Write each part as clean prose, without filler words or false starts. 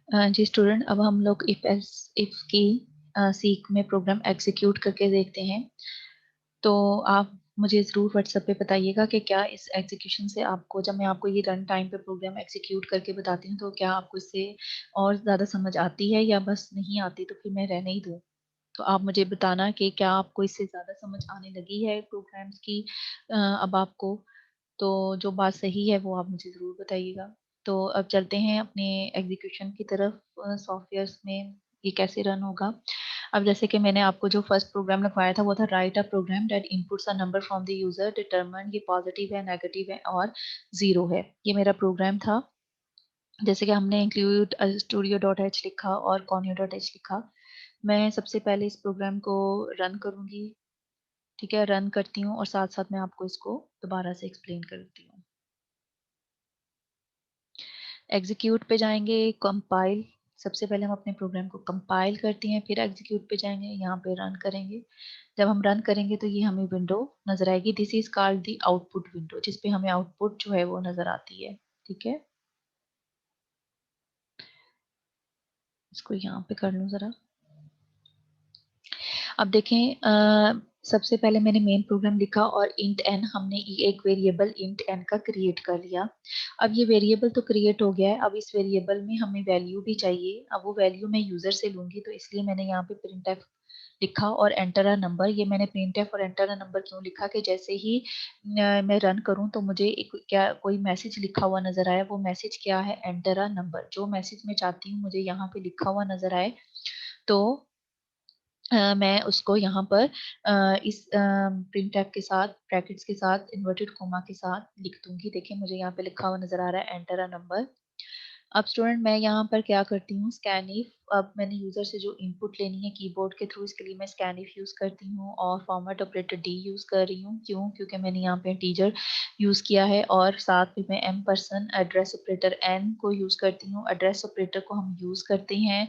जी student, अब हम लोग इफ एल्स इफ की सीक में प्रोग्राम एग्जीक्यूट करके देखते हैं। तो आप मुझे ज़रूर व्हाट्सएप पे बताइएगा कि क्या इस एग्जीक्यूशन से आपको, जब मैं आपको ये रन टाइम पे प्रोग्राम एग्जीक्यूट करके बताती हूँ, तो क्या आपको इससे और ज़्यादा समझ आती है या बस नहीं आती तो फिर मैं रहने ही दूँ। तो आप मुझे बताना कि क्या आपको इससे ज़्यादा समझ आने लगी है प्रोग्राम्स की अब आपको। तो जो बात सही है वो आप मुझे ज़रूर बताइएगा। तो अब चलते हैं अपने एग्जीक्यूशन की तरफ। सॉफ्टवेयर्स में ये कैसे रन होगा। अब जैसे कि मैंने आपको जो फर्स्ट प्रोग्राम लिखवाया था वो था write a program that inputs a number from the user determine, ये पॉजिटिव है, नेगेटिव है और जीरो है। ये मेरा प्रोग्राम था। जैसे कि हमने इंक्लूड स्टूडियो डॉट एच लिखा और कॉन्यो डॉट एच लिखा। मैं सबसे पहले इस प्रोग्राम को रन करूंगी। ठीक है, रन करती हूँ और साथ साथ मैं आपको इसको दोबारा से एक्सप्लेन करती हूँ। एग्जीक्यूट पे जाएंगे, कंपाइल। सबसे पहले हम अपने प्रोग्राम को कंपाइल करते हैं, फिर एग्जीक्यूट पे जाएंगे, यहाँ पे रन करेंगे। जब हम रन करेंगे तो ये हमें विंडो नजर आएगी। This is called the output window, जिसपे हमें आउटपुट जो है वो नजर आती है। ठीक है, इसको यहाँ पे कर लूँ जरा। अब देखें, सबसे पहले मैंने मेन प्रोग्राम लिखा और इंट एन, हमने एक वेरिएबल इंट एन का क्रिएट कर लिया। अब ये वेरिएबल तो क्रिएट हो गया है, अब इस वेरिएबल में हमें वैल्यू भी चाहिए। अब वो वैल्यू मैं यूजर से लूंगी, तो इसलिए मैंने यहाँ पे प्रिंटफ लिखा और एंटर अ नंबर। ये मैंने प्रिंटफ और एंटर अ नंबर क्यों लिखा कि जैसे ही मैं रन करूं तो मुझे एक क्या कोई मैसेज लिखा हुआ नजर आया। वो मैसेज क्या है? Enter a number. जो मैसेज मैं चाहती हूँ मुझे यहाँ पे लिखा हुआ नजर आए, तो मैं उसको यहाँ पर इस प्रिंटफ के साथ, ब्रैकेट्स के साथ, इन्वर्टेड कोमा के साथ लिख दूंगी। देखिए मुझे यहाँ पे लिखा हुआ नजर आ रहा है एंटर अ नंबर। अब स्टूडेंट मैं यहाँ पर क्या करती हूँ, स्कैन इफ। अब मैंने यूजर से जो इनपुट लेनी है कीबोर्ड के थ्रू, इसके लिए मैं स्कैन इफ यूज करती हूँ और फॉर्मेट ऑपरेटर डी यूज कर रही हूँ। क्यों? क्योंकि मैंने यहाँ पे टीजर यूज किया है और साथ में मैं ampersand address operator N को यूज करती हूँ। एड्रेस ऑपरेटर को हम यूज करते हैं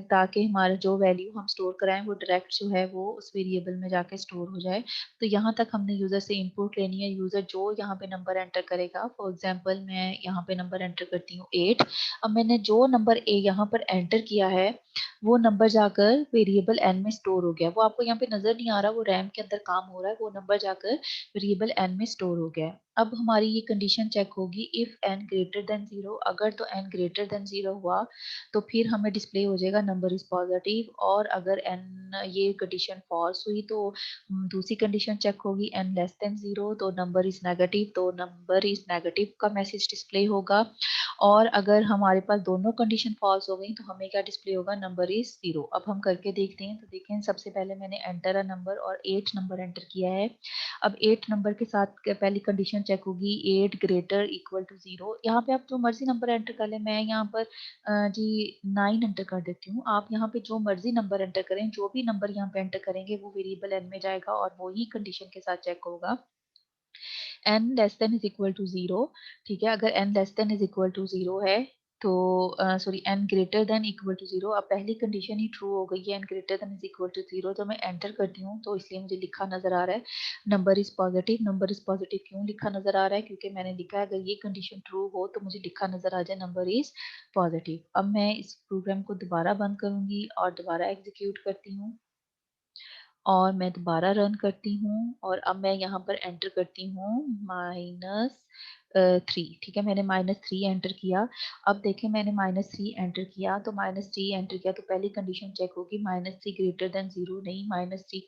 ताकि हमारा जो वैल्यू हम स्टोर कराएं वो डायरेक्ट जो है वो उस वेरिएबल में जाके स्टोर हो जाए। तो यहाँ तक हमने यूजर से इनपुट लेनी है। यूजर जो यहाँ पे नंबर एंटर करेगा, फॉर एग्जांपल मैं यहाँ पे नंबर एंटर करती हूँ 8। अब मैंने जो नंबर ए यहाँ पर एंटर किया है वो नंबर जाकर वेरिएबल एन में स्टोर हो गया। वो आपको यहाँ पे नजर नहीं आ रहा, वो रैम के अंदर काम हो रहा है। वो नंबर जाकर वेरिएबल एन में स्टोर हो गया है। अब हमारी ये कंडीशन चेक होगी, if N greater than zero. अगर तो एन ग्रेटर देन जीरो हुआ तो फिर हमें डिस्प्ले हो जाएगा नंबर इज पॉजिटिव, और अगर एन ये कंडीशन फॉल्स हुई तो दूसरी कंडीशन चेक होगी, एन लेस देन जीरो, तो नंबर इज नेगेटिव, तो नंबर इज नेगेटिव का मैसेज डिस्प्ले होगा। और अगर हमारे पास दोनों कंडीशन फॉल्स हो गई तो हमें क्या डिस्प्ले होगा? Number is zero. अब हम करके देखते हैं। तो देखें, सबसे पहले मैंने एंटर अ नंबर और 8 नंबर एंटर किया है। अब 8 नंबर के साथ पहली कंडीशन चेक होगी, 8 ग्रेटर इक्वल टू जीरो। यहाँ पे आप जो मर्जी नंबर एंटर कर ले। मैं यहाँ पर जी 9 एंटर कर देती हूँ। आप यहाँ पे जो मर्जी नंबर एंटर करें, जो भी नंबर यहाँ पे एंटर करेंगे वो वेरिएबल एन में जाएगा और वो ही कंडीशन के साथ चेक होगा। N less than is equal to zero. ठीक है, अगर एन less than is equal to जीरो है तो sorry, N greater than equal to zero. अब पहली कंडीशन ही ट्रू हो गई है, N greater than is equal to zero. तो मैं एंटर करती हूँ तो इसलिए मुझे लिखा नजर आ रहा है number is positive. Number is positive क्यों लिखा नजर आ रहा है? क्योंकि मैंने लिखा है अगर ये कंडीशन ट्रू हो तो मुझे लिखा नजर आ जाए नंबर इज पॉजिटिव। अब मैं इस प्रोग्राम को दोबारा बंद करूंगी और दोबारा एग्जीक्यूट करती हूँ और मैं दोबारा रन करती हूँ और अब मैं यहाँ पर एंटर करती हूँ -3। ठीक है, मैंने -3 एंटर किया। अब देखें, मैंने -3 एंटर किया तो -3 एंटर किया तो पहली कंडीशन चेक होगी, -3 ग्रेटर देन जीरो नहीं, -3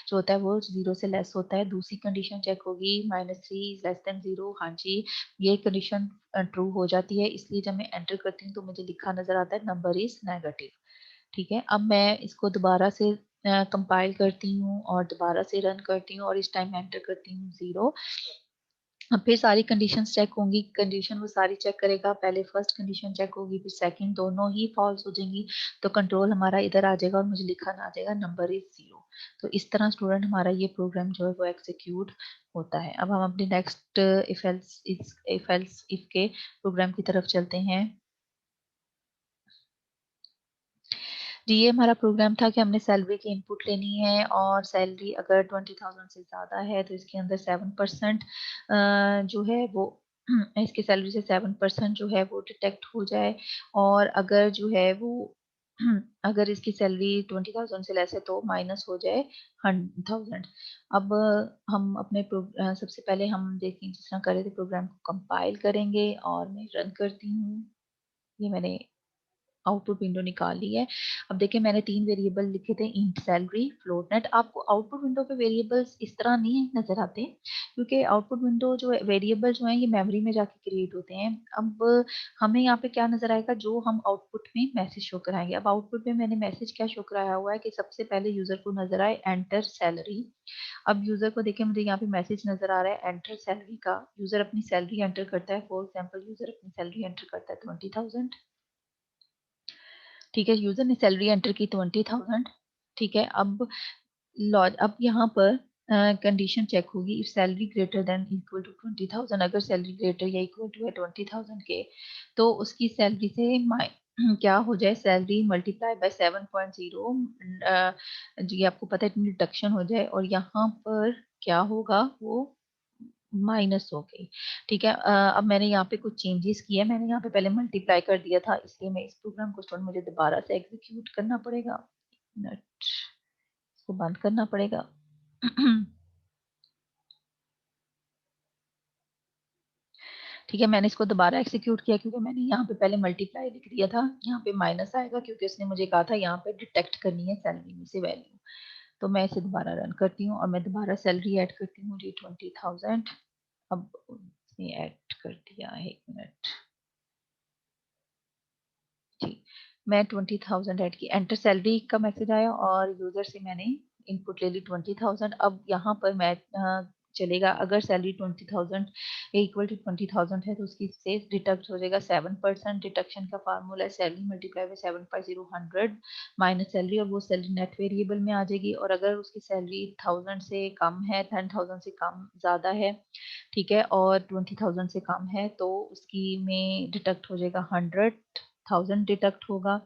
जो होता है वो जीरो से लेस होता है। दूसरी कंडीशन चेक होगी, -3 लेस देन जीरो। हाँ जी, ये कंडीशन ट्रू हो जाती है। इसलिए जब मैं एंटर करती हूँ तो मुझे लिखा नजर आता है नंबर इज नेगेटिव। ठीक है, अब मैं इसको दोबारा से कंपाइल करती हूँ और दोबारा से रन करती हूँ और इस टाइम एंटर करती हूँ जीरो। अब फिर सारी कंडीशंस चेक होंगी। कंडीशन वो सारी चेक करेगा। पहले फर्स्ट कंडीशन चेक होगी, फिर सेकंड, दोनों ही फॉल्स हो जाएंगी तो कंट्रोल हमारा इधर आ जाएगा और मुझे लिखा ना आ जाएगा नंबर इज जीरो। तो इस तरह स्टूडेंट हमारा ये प्रोग्राम जो है वो एग्जीक्यूट होता है। अब हम अपने नेक्स्ट इफ एल्स इफ के प्रोग्राम की तरफ चलते हैं। जी, ये हमारा प्रोग्राम था कि हमने सैलरी की इनपुट लेनी है और सैलरी अगर 20,000 से ज़्यादा है तो इसके अंदर 7% जो है वो इसकी सैलरी से 7% जो है वो डिटेक्ट हो जाए, और अगर जो है वो अगर इसकी सैलरी 20,000 से लेस है तो माइनस हो जाए 100,000। अब हम अपने सबसे पहले हम देखें जिस तरह करे थे, प्रोग्राम को कंपाइल करेंगे और मैं रन करती हूँ। ये मैंने आउटपुट विंडो निकाली है। अब देखिए मैंने 3 वेरिएबल लिखे थे, इंट, सैलरी, फ्लोट नेट। आपको आउटपुट विंडो पे वेरिएबल्स इस तरह नहीं नजर आते, क्योंकि आउटपुट विंडो जो वेरिएबल जो है ये मेमोरी में जाके क्रिएट होते हैं। अब हमें यहाँ पे क्या नजर आएगा, जो हम आउटपुट में मैसेज शो कराएंगे। अब आउटपुट में मैंने मैसेज क्या शो कराया हुआ है कि सबसे पहले यूजर को नजर आए एंटर सैलरी। अब यूजर को देखिए मुझे यहाँ पे मैसेज नजर आ रहा है एंटर सैलरी का। यूजर अपनी सैलरी एंटर करता है, फॉर एग्जाम्पल यूजर अपनी सैलरी एंटर करता है 20,000। ठीक है, यूजर ने सैलरी एंटर की 20,000। ठीक है, अब लॉज अब यहाँ पर कंडीशन चेक होगी, if salary greater than equal to 20,000। अगर सैलरी ग्रेटर या इक्वल टू है 20,000 के, तो उसकी सैलरी से क्या हो जाए, सैलरी मल्टीप्लाई बाय 7.0, जी आपको पता है डिडक्शन हो जाए, और यहाँ पर क्या होगा वो माइनस हो गई। ठीक है, अब मैंने यहाँ पे कुछ चेंजेस किए। मैंने यहाँ पे पहले मल्टीप्लाई कर दिया था, इसलिए मैं इस प्रोग्राम को स्टूडेंट मुझे दोबारा से एग्जीक्यूट करना पड़ेगा। मिनट, इसको बंद करना पड़ेगा। ठीक है, मैंने इसको दोबारा एग्जीक्यूट किया क्योंकि मैंने यहाँ पे पहले मल्टीप्लाई लिख दिया था, यहाँ पे माइनस आएगा क्योंकि उसने मुझे कहा था यहाँ पे डिटेक्ट करनी है सैलरी में से वैल्यू। तो मैं इसे दोबारा रन करती हूँ और मैं दोबारा सैलरी ऐड करती हूँ जी 20,000। अब इसने ऐड कर दिया है, 1 मिनट जी। मैं 20,000 ऐड की, एंटर सैलरी का मैसेज आया और यूजर से मैंने इनपुट ले ली 20,000। अब यहाँ पर मैं चलेगा, अगर सैलरी 20,000 इक्वल टू 20,000 है तो उसकी से डिडक्ट हो जाएगा 7%। डिडक्शन का फार्मूला है salary multiply by 750 100 minus salary, और वो सैलरी नेट वेरिएबल में आ जाएगी। और अगर उसकी सैलरी 1000 से कम है, 10,000 से कम ज्यादा है, ठीक है, और 20,000 से कम है, तो उसकी में डिडक्ट हो जाएगा 100,000 डिडक्ट होगा।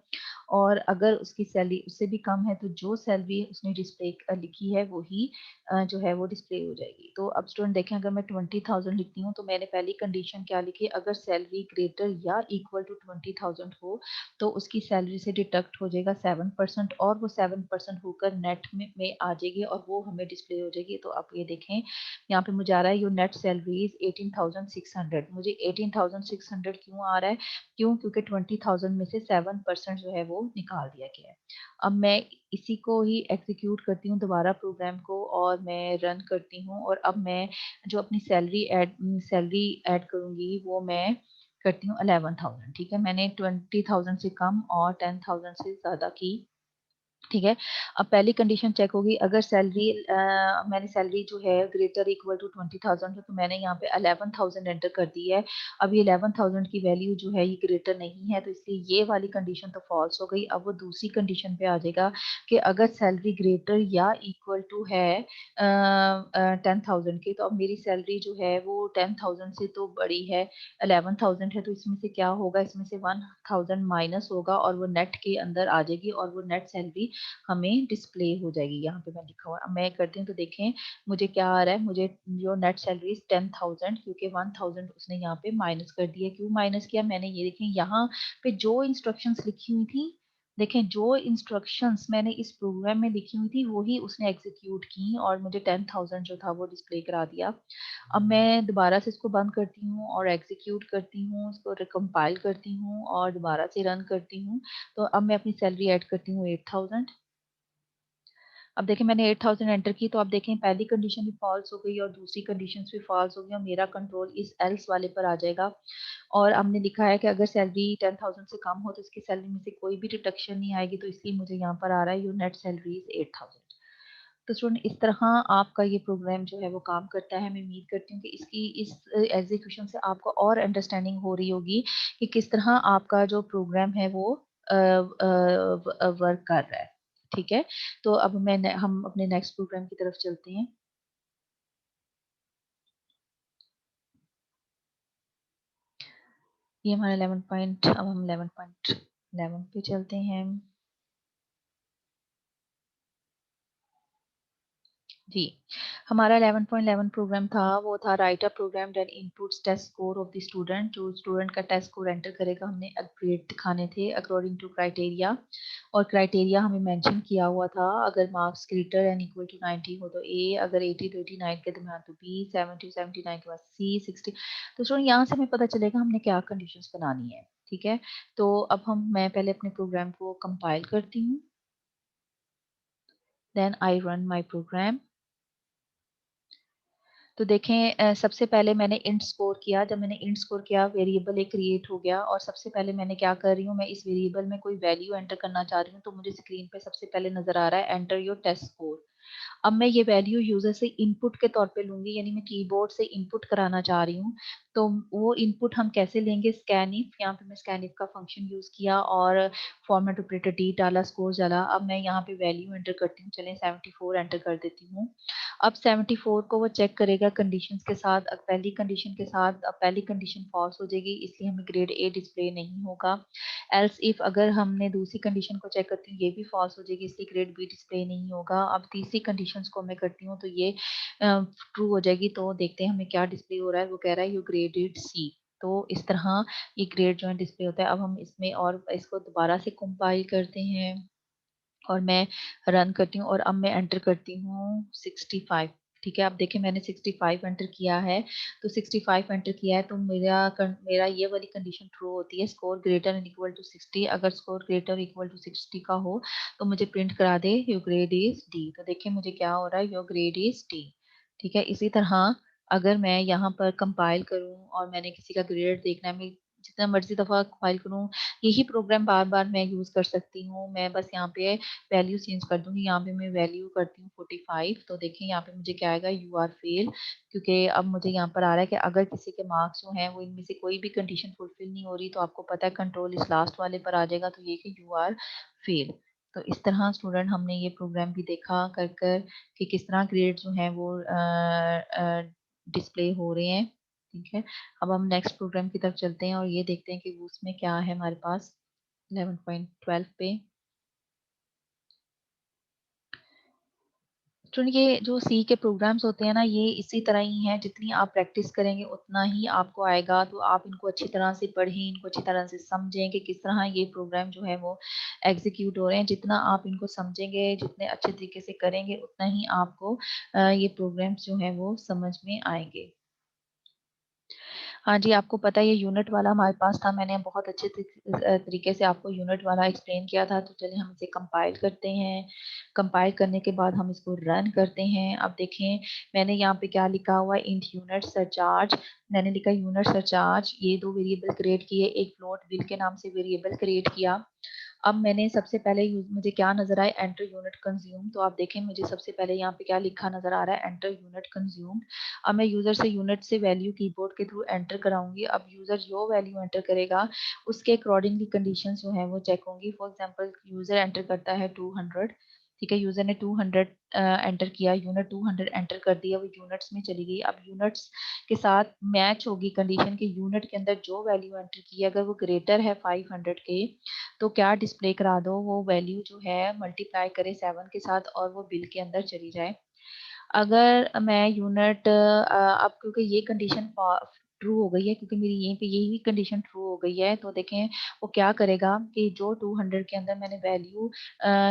और अगर उसकी सैलरी उससे भी कम है तो जो सैलरी उसने डिस्प्ले लिखी है वही जो है वो डिस्प्ले हो जाएगी। तो अब स्टूडेंट देखें, अगर मैं 20,000 लिखती हूँ तो मैंने पहली कंडीशन क्या लिखी, अगर सैलरी ग्रेटर या इक्वल टू 20,000 हो तो उसकी सैलरी से डिडक्ट हो जाएगा 7%, और वो 7% होकर नेट में आ जाएगी और वो हमें डिस्प्ले हो जाएगी। तो आप ये देखें, यहाँ पे मुझे आ रहा है योर नेट सैलरी इज 18,600। मुझे 18,600 क्यों आ रहा है, क्यों, क्योंकि 20,000 में से 7% जो है वो निकाल दिया गया है। अब मैं इसी को ही एग्जीक्यूट करती हूँ दोबारा प्रोग्राम को, और मैं रन करती हूँ। और अब मैं जो अपनी सैलरी ऐड करूंगी वो मैं करती हूँ 11,000। ठीक है, मैंने 20,000 से कम और 10,000 से ज्यादा की। ठीक है, अब पहली कंडीशन चेक होगी, अगर सैलरी मैंने सैलरी जो है ग्रेटर इक्वल टू 20,000 है तो मैंने यहाँ पे 11,000 एंटर कर दी है। अब ये 11,000 की वैल्यू जो है ये ग्रेटर नहीं है, तो इसलिए ये वाली कंडीशन तो फॉल्स हो गई। अब वो दूसरी कंडीशन पे आ जाएगा कि अगर सैलरी ग्रेटर या इक्वल टू है 10,000 की, तो अब मेरी सैलरी जो है वो 10,000 से तो बड़ी है, 11,000 है, तो इसमें से क्या होगा, इसमें से 1,000 माइनस होगा और वो नेट के अंदर आ जाएगी और वो नेट सैलरी हमें डिस्प्ले हो जाएगी। यहाँ पे मैं लिखा हुआ, अब मैं करती हूँ तो देखें मुझे क्या आ रहा है, मुझे जो नेट सैलरी 10,000, क्योंकि 1,000 उसने यहाँ पे माइनस कर दिया। क्यों माइनस किया मैंने, ये देखें यहाँ पे जो इंस्ट्रक्शंस लिखी हुई थी, देखें जो इंस्ट्रक्शंस मैंने इस प्रोग्राम में लिखी हुई थी वही उसने एग्जीक्यूट की और मुझे 10,000 जो था वो डिस्प्ले करा दिया। अब मैं दोबारा से इसको बंद करती हूँ और एग्जीक्यूट करती हूँ, इसको रिकम्पाइल करती हूँ और दोबारा से रन करती हूँ। तो अब मैं अपनी सैलरी ऐड करती हूँ 8,000। अब देखें मैंने 8,000 एंटर की, तो अब देखें पहली कंडीशन भी फॉल्स हो गई और दूसरी कंडीशन भी फॉल्स हो गई और मेरा कंट्रोल इस एल्स वाले पर आ जाएगा। और हमने लिखा है कि अगर सैलरी 10,000 से कम हो तो इसकी सैलरी में से कोई भी डिडक्शन नहीं आएगी, तो इसलिए मुझे यहाँ पर आ रहा है योर नेट सैलरी इज 8,000। तो स्टूडेंट इस तरह आपका ये प्रोग्राम जो है वो काम करता है। मैं उम्मीद करती हूँ कि इसकी इस एग्जीक्यूशन से आपको और अंडरस्टैंडिंग हो रही होगी कि किस तरह आपका जो प्रोग्राम है वो वर्क कर रहा है। ठीक है, तो अब हम अपने नेक्स्ट प्रोग्राम की तरफ चलते हैं। ये हमारा 11 पॉइंट, अब हम 11.11 पे चलते हैं। जी, हमारा 11.11 प्रोग्राम था, वो था write a program that inputs test score of the student. जो स्टूडेंट का टेस्ट स्कोर एंटर करेगा, हमने ग्रेड दिखाने थे अकॉर्डिंग टू क्राइटेरिया। और क्राइटेरिया हमें मेंशन किया हुआ था, अगर marks greater and equal to 90 हो तो ए, अगर 80 to 89 के दरमियान तो बी, 70 79 के बाद सी, 60। तो स्टूडेंट यहाँ से हमें पता चलेगा हमने क्या कंडीशंस बनानी है। ठीक है, तो अब मैं पहले अपने प्रोग्राम को कंपाइल करती हूँ, then I run my program. तो देखें, सबसे पहले मैंने इंट स्कोर किया। जब मैंने इंट स्कोर किया, वेरिएबल एक क्रिएट हो गया। और सबसे पहले मैंने क्या कर रही हूँ, मैं इस वेरिएबल में कोई वैल्यू एंटर करना चाह रही हूँ, तो मुझे स्क्रीन पे सबसे पहले नजर आ रहा है एंटर योर टेस्ट स्कोर। अब मैं ये वैल्यू यूजर से इनपुट के तौर पे लूंगी, यानी मैं कीबोर्ड से इनपुट कराना चाह रही हूँ। तो वो इनपुट हम कैसे लेंगे, स्कैनिफ। यहाँ पे मैं स्कैनिफ का फंक्शन यूज किया और फॉर्मेट ऑपरेटर डी डाला, स्कोर डाला। अब मैं यहाँ पे वैल्यू एंटर करती हूँ, चलें 74 एंटर कर देती हूँ। अब 74 को वो चेक करेगा कंडीशंस के साथ। अब पहली कंडीशन के साथ, अब पहली कंडीशन फॉल्स हो जाएगी, इसलिए हमें ग्रेड ए डिस्प्ले नहीं होगा। एल्स इफ अगर हमने दूसरी कंडीशन को चेक करती हूँ, ये भी फॉल्स हो जाएगी, इसलिए ग्रेड बी डिस्प्ले नहीं होगा। अब तीसरी कंडीशंस को मैं करती हूँ, तो ये ट्रू हो जाएगी। तो देखते हैं हमें क्या डिस्प्ले हो रहा है, वो कह रहा है यू ग्रेडेड सी। तो इस तरह ये ग्रेड जो है डिस्प्ले होता है। अब हम इसमें और इसको दोबारा से कंपाइल करते हैं और मैं रन करती हूँ और अब मैं एंटर करती हूँ 65। ठीक है, अब देखिए मैंने 65 एंटर किया है। तो 65 एंटर किया है तो मेरा ये वाली कंडीशन ट्रू होती है, score greater and equal to 60। अगर स्कोर ग्रेटर इक्वल टू 60 का हो तो मुझे प्रिंट करा दे योर ग्रेड इज डी। तो देखिए मुझे क्या हो रहा है, योर ग्रेड इज डी। ठीक है, इसी तरह अगर मैं यहाँ पर कंपाइल करूँ और मैंने किसी का ग्रेड देखना है, मैं जितना मर्जी दफा कंपाइल करूँ, यही प्रोग्राम बार बार मैं यूज कर सकती हूँ। मैं बस यहाँ पे वैल्यू चेंज कर दूंगी। यहाँ पे मैं वैल्यू करती हूँ 45। तो देखिए यहाँ पे मुझे क्या आएगा, यू आर फेल। क्योंकि अब मुझे यहाँ पर आ रहा है कि अगर किसी के मार्क्स जो हैं वो इनमें से कोई भी कंडीशन फुलफिल नहीं हो रही, तो आपको पता है कंट्रोल इस लास्ट वाले पर आ जाएगा, तो ये कि यू आर फेल। तो इस तरह स्टूडेंट हमने ये प्रोग्राम भी देखा कर कर कि किस तरह ग्रेड जो है वो डिस्प्ले हो रहे हैं। ठीक है, अब हम नेक्स्ट प्रोग्राम की तरफ चलते हैं और ये देखते हैं कि वो उसमें क्या है हमारे पास 11.12 पे। तो ये जो सी के प्रोग्राम्स होते हैं ना, ये इसी तरह ही हैं। जितनी आप प्रैक्टिस करेंगे उतना ही आपको आएगा। तो आप इनको अच्छी तरह से पढ़ें, इनको अच्छी तरह से समझें कि किस तरह ये प्रोग्राम जो है वो एग्जीक्यूट हो रहे हैं। जितना आप इनको समझेंगे, जितने अच्छे तरीके से करेंगे, उतना ही आपको ये प्रोग्राम्स जो है वो समझ में आएंगे। हाँ जी, आपको पता है ये यूनिट वाला हमारे पास था। मैंने बहुत अच्छे तरीके से आपको यूनिट वाला एक्सप्लेन किया था। तो चलिए हम इसे कंपाइल करते हैं। कंपाइल करने के बाद हम इसको रन करते हैं। अब देखें मैंने यहाँ पे क्या लिखा हुआ है, इंट यूनिट सरचार्ज। मैंने लिखा यूनिट सरचार्ज, ये दो वेरिएबल क्रिएट किए, एक फ्लोट बिल के नाम से वेरिएबल क्रिएट किया। अब मैंने सबसे पहले मुझे क्या नजर आया, एंटर यूनिट कंज्यूम। तो आप देखें मुझे सबसे पहले यहाँ पे क्या लिखा नजर आ रहा है, एंटर यूनिट कंज्यूम। अब मैं यूजर से यूनिट से वैल्यू कीबोर्ड के थ्रू एंटर कराऊंगी। अब यूजर जो वैल्यू एंटर करेगा उसके अकॉर्डिंगली कंडीशन जो है वो चेक होंगी। फॉर एग्जांपल यूजर एंटर करता है 200। ठीक है, यूजर ने 200 एंटर किया, यूनिट 200 एंटर कर दिया, वो यूनिट्स में चली गई। अब यूनिट्स के साथ मैच होगी कंडीशन के यूनिट के अंदर जो वैल्यू एंटर की, अगर वो ग्रेटर है 500 के, तो क्या डिस्प्ले करा दो, वो वैल्यू जो है मल्टीप्लाई करे 7 के साथ और वो बिल के अंदर चली जाए। अगर मैं यूनिट अब क्योंकि ये कंडीशन ट्रू हो गई है, क्योंकि मेरी यहीं पे यही कंडीशन ट्रू हो गई है, तो देखें वो क्या करेगा कि जो 200 के अंदर मैंने वैल्यू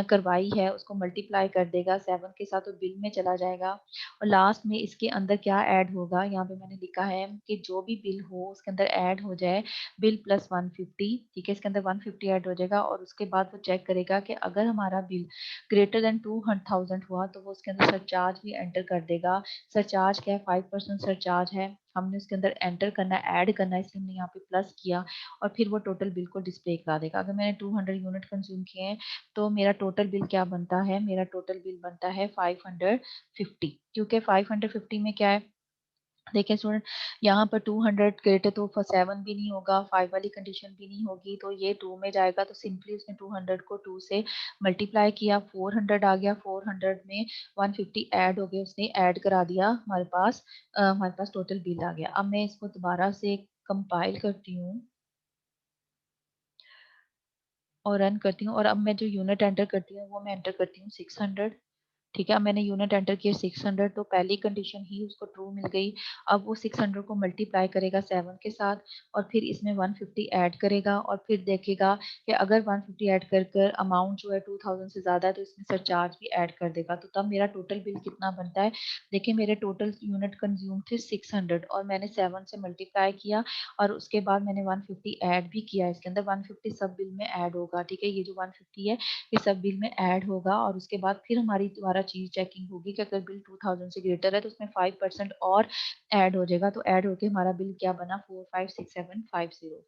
करवाई है उसको मल्टीप्लाई कर देगा 7 के साथ, तो बिल में चला जाएगा। और लास्ट में इसके अंदर क्या ऐड होगा, यहाँ पे मैंने लिखा है कि जो भी बिल हो उसके अंदर ऐड हो जाए बिल प्लस 150। ठीक है, इसके अंदर 150 ऐड हो जाएगा और उसके बाद वो चेक करेगा कि अगर हमारा बिल ग्रेटर देन 200,000 हुआ तो वो उसके अंदर सरचार्ज भी एंटर कर देगा। सरचार्ज क्या है, 5% सरचार्ज है। हमने उसके अंदर एंटर करना है, ऐड करना है, इसलिए हमने यहाँ पे प्लस किया और फिर वो टोटल बिल को डिस्प्ले करा देगा। अगर मैंने 200 यूनिट कंज्यूम किए हैं तो मेरा टोटल बिल क्या बनता है, मेरा टोटल बिल बनता है 550। क्योंकि 550 में क्या है, देखिए स्टूडेंट, यहाँ पर 200 ग्रेटर तो 7 भी नहीं होगा, 5 वाली कंडीशन भी नहीं होगी, तो ये 2 में जाएगा। तो सिंपली उसने 200 को 2 से मल्टीप्लाई किया, 400 आ गया, 400 में 150 ऐड हो गया, उसने ऐड करा दिया, हमारे पास टोटल बिल आ गया। अब मैं इसको दोबारा से कंपाइल करती हूँ और रन करती हूँ और अब मैं जो यूनिट एंटर करती हूँ वो मैं एंटर करती हूँ 600। ठीक है, अब मैंने यूनिट एंटर किया 600, तो पहली कंडीशन ही उसको ट्रू मिल गई। अब वो 600 को मल्टीप्लाई करेगा 7 के साथ और फिर इसमें 150 ऐड करेगा और फिर देखेगा कि अगर 150 ऐड कर कर अमाउंट जो है 2000 से ज़्यादा है तो इसमें सरचार्ज भी ऐड कर देगा। तो तब मेरा टोटल बिल कितना बनता है, देखिए मेरे टोटल यूनिट कंज्यूम थे 600 और मैंने 7 से मल्टीप्लाई किया और उसके बाद मैंने 150 ऐड भी किया। इसके अंदर 150 सब बिल में ऐड होगा। ठीक है, ये जो 150 है ये सब बिल में ऐड होगा और उसके बाद फिर हमारी दोबारा चीज चेकिंग होगी कि अगर बिल 2000 से ग्रेटर है तो उसमें 5% और ऐड हो जाएगा। तो ऐड होके हमारा बिल क्या बना, 456750।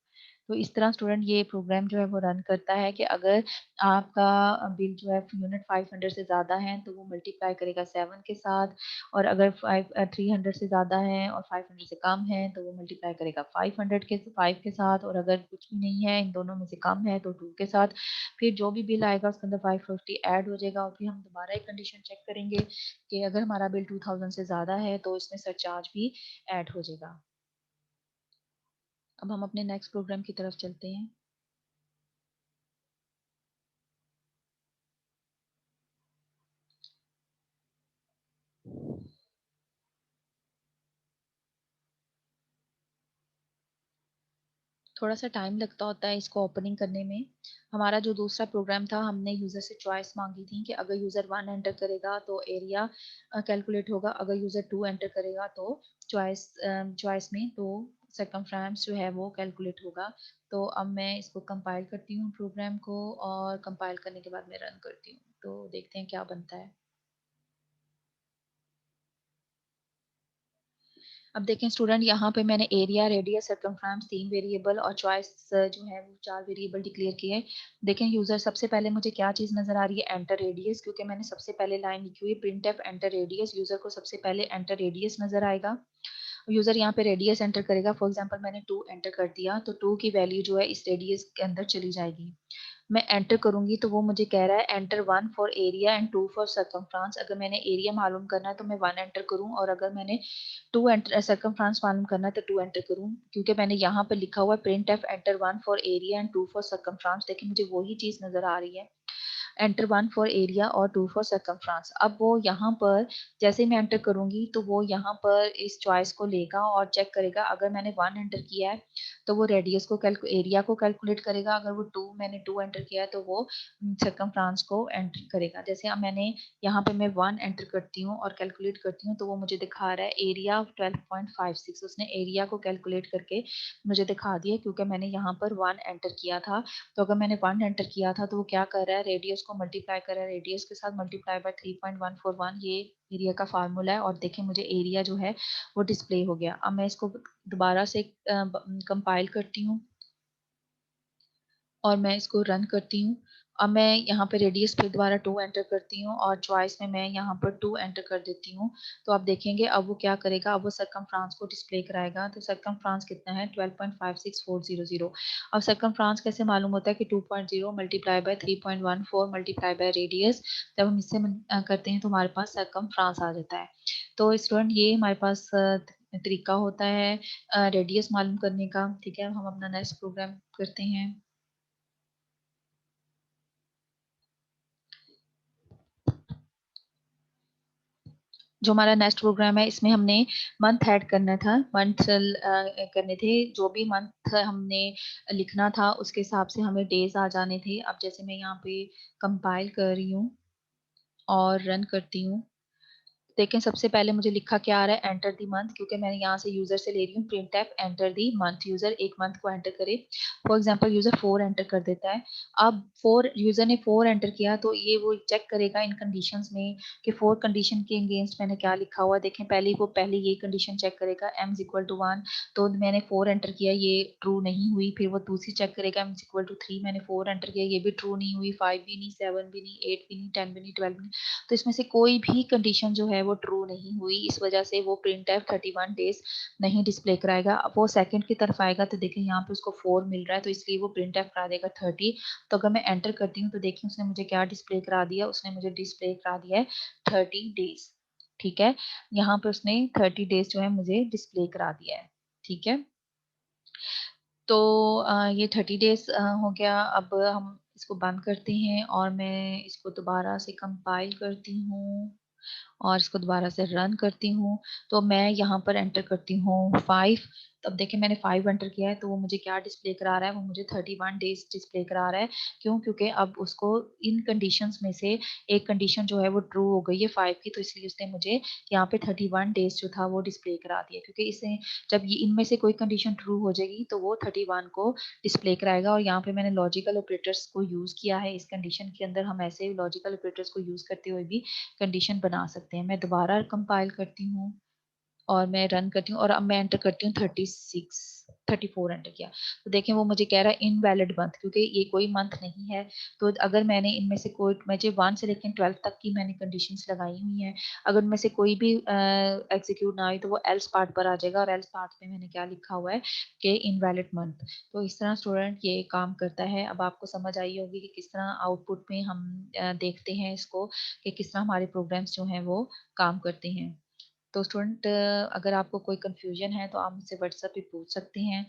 तो इस तरह स्टूडेंट ये प्रोग्राम जो है वो रन करता है कि अगर आपका बिल जो है यूनिट 500 से ज़्यादा है तो वो मल्टीप्लाई करेगा 7 के साथ, और अगर 300 से ज़्यादा है और 500 से कम है तो वो मल्टीप्लाई करेगा 5 के साथ, और अगर कुछ भी नहीं है इन दोनों में से कम है तो 2 के साथ। फिर जो भी बिल आएगा उसके अंदर 550 ऐड हो जाएगा और फिर हम दोबारा एक कंडीशन चेक करेंगे कि अगर हमारा बिल 2000 से ज़्यादा है तो इसमें सरचार्ज भी ऐड हो जाएगा। अब हम अपने नेक्स्ट प्रोग्राम की तरफ चलते हैं। थोड़ा सा टाइम लगता होता है इसको ओपनिंग करने में। हमारा जो दूसरा प्रोग्राम था हमने यूज़र से चॉइस मांगी थी कि अगर यूज़र 1 एंटर करेगा तो एरिया कैलकुलेट होगा, अगर यूज़र 2 एंटर करेगा तो चॉइस चॉइस में तो सरकमफ्रेंस जो है वो कैलकुलेट होगा। तो अब मैं इसको कंपाइल करती हूँ प्रोग्राम को, और कंपाइल करने के बाद मैं रन करती हूँ तो देखते हैं क्या बनता है। अब देखें स्टूडेंट, यहाँ पे मैंने एरिया, रेडियस, सर्कमफ्रेंस 3 वेरिएबल और चॉइस जो है वो 4 वेरिएबल डिक्लेयर किए हैं। देखें यूजर सबसे पहले मुझे क्या चीज नजर आ रही है, एंटर रेडियस, क्योंकि मैंने सबसे पहले लाइन लिखी हुई print F enter radius. User को सबसे पहले एंटर रेडियस नजर आएगा। यूजर यहाँ पे रेडियस एंटर करेगा। फॉर एग्जांपल मैंने 2 एंटर कर दिया तो 2 की वैल्यू जो है इस रेडियस के अंदर चली जाएगी। मैं एंटर करूंगी तो वो मुझे कह रहा है enter 1 for area and 2 for circumference. अगर मैंने एरिया मालूम करना है तो मैं 1 एंटर करूं, और अगर मैंने 2 एंटर सर्कमफ्रेंस मालूम करना है तो 2 एंटर करूं, क्योंकि मैंने यहाँ पर लिखा हुआ है print F enter 1 for area and 2 for circumference. देखिए मुझे वही चीज नजर आ रही है, एंटर 1 फॉर एरिया और 2 फॉर सर्कमफ्रेंस। अब वो यहाँ पर जैसे मैं एंटर करूंगी तो वो यहाँ पर इस चॉइस को लेगा और चेक करेगा। अगर मैंने 1 एंटर किया है तो वो रेडियस को एरिया को कैलकुलेट करेगा। अगर वो 2 मैंने 2 एंटर किया है तो वो सर्कमफ्रेंस को एंटर करेगा। जैसे अब मैंने यहाँ पे मैं 1 एंटर करती हूँ और कैलकुलेट करती हूँ तो वो मुझे दिखा रहा है एरिया 12.56। उसने एरिया को कैलकुलेट करके मुझे दिखा दिया क्योंकि मैंने यहाँ पर 1 एंटर किया था। तो अगर मैंने 1 एंटर किया था तो वो क्या कर रहा है, रेडियस को मल्टीप्लाई कर रहा है रेडियस के साथ, मल्टीप्लाई बाय 3.141। ये एरिया का फार्मूला है और देखिए मुझे एरिया जो है वो डिस्प्ले हो गया। अब मैं इसको दोबारा से कंपाइल करती हूँ और मैं इसको रन करती हूँ। अब मैं यहाँ पे रेडियस पे दोबारा 2 एंटर करती हूँ और चॉइस में मैं यहाँ पर 2 एंटर कर देती हूँ। तो आप देखेंगे अब वो क्या करेगा, अब वो सरकमफ्रेंस को डिस्प्ले कराएगा। तो सरकमफ्रेंस कितना है, 12.56400। अब सरकमफ्रेंस कैसे मालूम होता है कि 2.0 multiply by 3.14 multiply by radius. जब हम इससे करते हैं तो हमारे पास सरकमफ्रेंस आ जाता है। तो स्टूडेंट ये हमारे पास तरीका होता है रेडियस मालूम करने का। ठीक है, हम अपना नेक्स्ट प्रोग्राम करते हैं। जो हमारा नेक्स्ट प्रोग्राम है इसमें हमने मंथ ऐड करना था, मंथ करने थे। जो भी मंथ हमने लिखना था उसके हिसाब से हमें डेज आ जाने थे। अब जैसे मैं यहाँ पे कंपाइल कर रही हूँ और रन करती हूँ, देखें सबसे पहले मुझे लिखा क्या आ रहा है, एंटर दी मंथ, क्योंकि मैंने यहाँ से यूजर से ले रही हूँ print F enter the month. User एक मंथ को एंटर करे। फॉर एग्जांपल यूजर 4 एंटर कर देता है। अब 4 यूजर ने 4 एंटर किया तो ये वो चेक करेगा इन कंडीशंस में कि 4 कंडीशन के अगेंस्ट मैंने क्या लिखा हुआ है। देखें पहले ये कंडीशन चेक करेगा m इज इक्वल टू 1, तो मैंने 4 एंटर किया ये ट्रू नहीं हुई। फिर वो दूसरी चेक करेगा m इज इक्वल टू 3, मैंने 4 एंटर किया ये भी ट्रू नहीं हुई। 5 भी नहीं, 7 भी नहीं, 8 भी नहीं, 10 भी नहीं, 12 भी नहीं। तो इसमें से कोई भी कंडीशन जो है वो ट्रू नहीं हुई। इस वजह से वो प्रिंट एफ 31 डेज नहीं डिस्प्ले कराएगा। अब वो सेकंड की तरफ आएगा तो देखिए यहाँ पे उसको 4 मिल रहा है तो इसलिए वो प्रिंट एफ करा देगा 30। तो अगर मैं एंटर करती हूँ तो देखिए उसने मुझे क्या डिस्प्ले करा दिया, उसने मुझे डिस्प्ले करा दिया है 30 डेज। ठीक है, यहाँ पे उसने 30 डेज जो है मुझे डिस्प्ले करा दिया है। ठीक है, तो ये 30 डेज हो गया। अब हम इसको बंद करते हैं और मैं इसको दोबारा से कंपाइल करती हूँ और इसको दोबारा से रन करती हूँ। तो मैं यहाँ पर एंटर करती हूँ 5। तब देखिए मैंने 5 एंटर किया है तो वो मुझे क्या डिस्प्ले करा रहा है, वो मुझे 31 डेज डिस्प्ले करा रहा है। क्यों? क्योंकि अब उसको इन कंडीशंस में से एक कंडीशन जो है वो ट्रू हो गई है 5 की, तो इसलिए उसने मुझे यहाँ पे 31 डेज जो था वो डिस्प्ले करा दिया। क्योंकि इसे जब ये इनमें से कोई कंडीशन ट्रू हो जाएगी तो वो 31 को डिस्प्ले कराएगा। और यहाँ पे मैंने लॉजिकल ऑपरेटर्स को यूज किया है। इस कंडीशन के अंदर हम ऐसे लॉजिकल ऑपरेटर्स को यूज करते हुए भी कंडीशन बना सकते हैं। मैं दोबारा कंपाइल करती हूँ और मैं रन करती हूँ और अब मैं एंटर करती हूँ 34 एंटर किया। तो देखें वो मुझे कह रहा है इनवैलिड मंथ, क्योंकि ये कोई मंथ नहीं है। तो अगर मैंने इनमें से कोई, मुझे 1 से लेकर 12 तक की मैंने कंडीशंस लगाई हुई हैं, अगर उनमें से कोई भी एग्जीक्यूट ना हुई तो वो एल्स पार्ट पर आ जाएगा। और एल्स पार्ट में मैंने क्या लिखा हुआ है कि इनवैलिड मंथ। तो इस तरह स्टूडेंट ये काम करता है। अब आपको समझ आई होगी कि किस तरह आउटपुट में हम देखते हैं इसको, कि किस तरह हमारे प्रोग्राम्स जो हैं वो काम करते हैं। तो स्टूडेंट अगर आपको कोई कंफ्यूजन है तो आप मुझसे व्हाट्सएप पे पूछ सकते हैं।